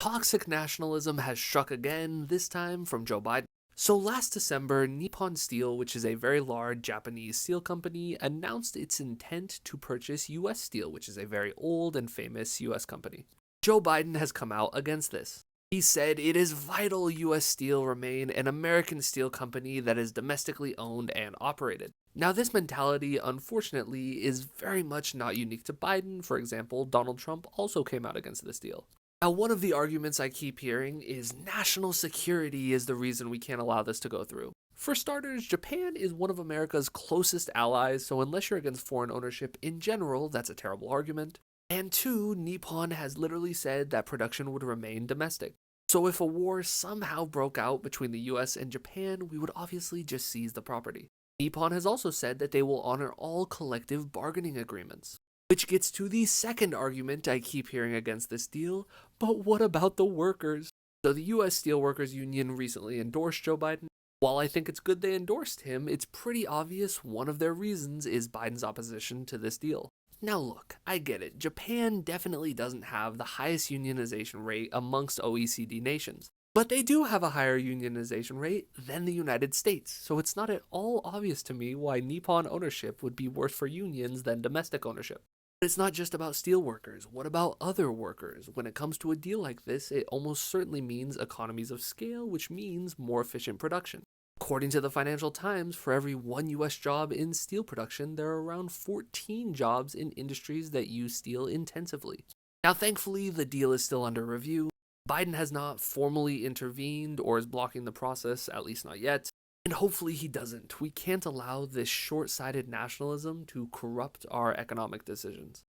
Toxic nationalism has struck again, this time from Joe Biden. So last December, Nippon Steel, which is a very large Japanese steel company, announced its intent to purchase US Steel, which is a very old and famous US company. Joe Biden has come out against this. He said it is vital US Steel remain an American steel company that is domestically owned and operated. Now, this mentality, unfortunately, is very much not unique to Biden. For example, Donald Trump also came out against this deal. Now, one of the arguments I keep hearing is national security is the reason we can't allow this to go through. For starters, Japan is one of America's closest allies, so unless you're against foreign ownership in general, that's a terrible argument. And two, Nippon has literally said that production would remain domestic. So if a war somehow broke out between the US and Japan, we would obviously just seize the property. Nippon has also said that they will honor all collective bargaining agreements. Which gets to the second argument I keep hearing against this deal, but what about the workers? So the US Steelworkers Union recently endorsed Joe Biden. While I think it's good they endorsed him, it's pretty obvious one of their reasons is Biden's opposition to this deal. Now look, I get it, Japan definitely doesn't have the highest unionization rate amongst OECD nations. But they do have a higher unionization rate than the United States, so it's not at all obvious to me why Nippon ownership would be worse for unions than domestic ownership. But it's not just about steelworkers. What about other workers? When it comes to a deal like this, it almost certainly means economies of scale, which means more efficient production. According to the Financial Times, for every one US job in steel production, there are around 14 jobs in industries that use steel intensively. Now, thankfully, the deal is still under review. Biden has not formally intervened or is blocking the process, at least not yet. And hopefully he doesn't. We can't allow this short-sighted nationalism to corrupt our economic decisions.